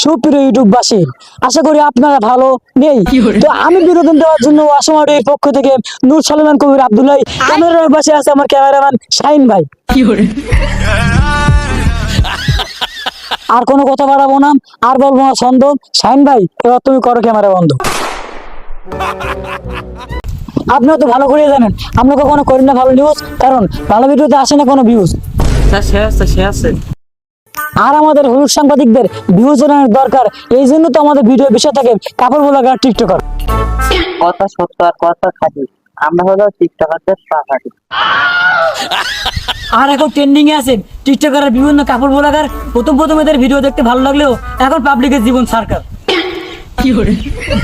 সুপ্রিয় ইউটিউববাসী, আশা করি আপনারা ভালো নেই। তো আমি বিনোদন দেওয়ার জন্য আসামের পক্ষ থেকে নূর সলেমান কবির আব্দুল্লাহ, ক্যামেরার পাশে আছে আমার ক্যামেরাম্যান শাহিন ভাই। আর কোনো কথা বাড়াবো না, আর বলবো না ছন্দ। শাহিন ভাই, এবার তুমি করো ক্যামেরা বন্ধ। আপনারা তো ভালো করে জানেন আমরা কখনো করি না ভালো নিউজ, কারণ ভালো ভিডিওতে আসে না কোনো ভিউজ। সে আছে আর আমাদের হলুদ সাংবাদিকদের ভিউজ জানানোর দরকার, এই জন্য তো আমাদের ভিডিও বিষয় থাকে কাপড় ব্লগার, টিকটকার। কথা সত্য আর কথা খাঁটি। আমরা হলো টিকটকারদের পাখাটি। আর এখন ট্রেন্ডিং এ আছে টিকটকারের বিভিন্ন কাপড় ব্লগার। প্রথম এদের ভিডিও দেখতে ভালো লাগলেও এখন পাবলিকের জীবন সরকার।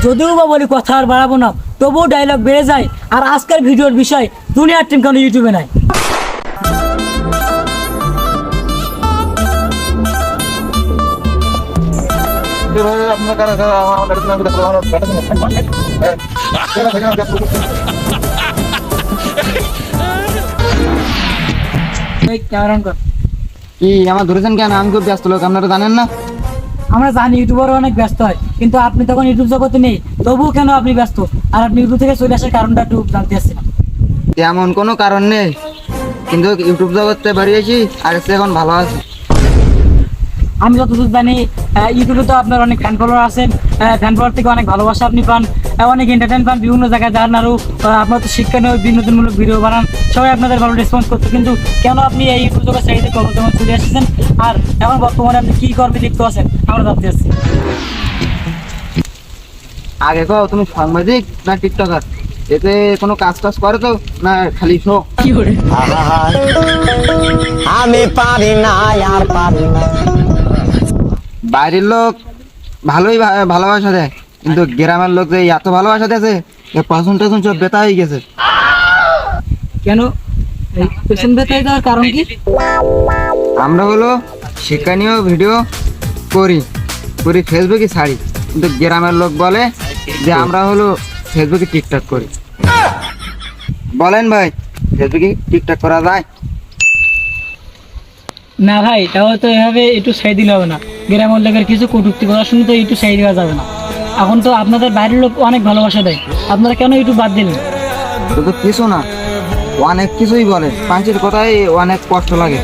যদিও বা বলি কথা আর বাড়াবো না, তবুও ডায়লগ বেড়ে যায়। আর আজকের ভিডিওর বিষয় দুনিয়ার টিম কেন ইউটিউবে নাই। কি আমার ধরেছেন কেন? আমি খুব ব্যস্ত লোক, আপনারা জানেন না? আমরা জানি ইউটিউবার অনেক ব্যস্ত হয়, কিন্তু আপনি তখন ইউটিউব জগতে নেই, তবুও কেন আপনি ব্যস্ত? আর আপনি ইউটিউব থেকে চলে আসার কারণটা একটু জানতে চাচ্ছিলাম। তেমন কোনো কারণ নেই, কিন্তু ইউটিউব জগতে বেরিয়েছি আর এসে এখন ভালো আছে। আমি যতদূর জানি ইউটিউবে তো আপনার অনেক ফ্যান ফলোয়ার আছেন, ফ্যান ফলোয়ার থেকে অনেক ভালোবাসা আপনি পান, অনেক এন্টারটেইন পান, বিভিন্ন জায়গায় যান, আরও আপনার তো শিক্ষণীয় বিনোদনমূলক ভিডিও বানান, সবাই আপনাদের ভালো রেসপন্স করছে। কিন্তু কেন আপনি এই ইউটিউব জগৎ সাইডে কর্মজীবন চলে এসেছেন? আর এখন বর্তমানে আপনি কি কর্মে লিপ্ত আছেন আমরা জানতে চাচ্ছি। আগে কও, তুমি সাংবাদিক না টিকটকার? এতে কোনো কাজ টাজ করে তো না খালি শো? আমি পারি না, আর পারি না। বাইরের লোক ভালোই ভালোবাসা দেয়, কিন্তু গ্রামের লোক যে এত ভালোবাসা দিয়েছে, পার্সন টার্সন সব বেতা হয়ে গেছে। কেন এই পেছন ব্যথায় দেওয়ার কারণ কি? আমরা হলো শিক্ষণীয় ভিডিও করি ফেসবুকে ছাড়ি, কিন্তু গ্রামের লোক বলে যে আমরা হলো ফেসবুকে টিকটক করি। বলেন ভাই, ফেসবুকে টিকটক করা যায়? না ভাই, তাহলে তো এভাবে একটু সাইড দিলে হবে না। গ্রামের লোকের কিছু কটূক্তি কথা শুনে তো একটু সাইড দেওয়া যাবে না। এখন তো আপনাদের বাইরের লোক অনেক ভালোবাসা দেয়, আপনারা কেন একটু বাদ দিলেন? শুধু কিছু না, অনেক কিছুই বলে, পাঁচের কথাই অনেক কষ্ট লাগে,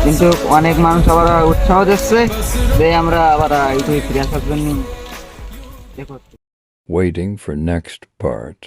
কিন্তু অনেক মানুষ আবার উৎসাহ দিচ্ছে যে আমরা আবার ইউটিউবে ফিরে আসার জন্য। দেখো Waiting for next part.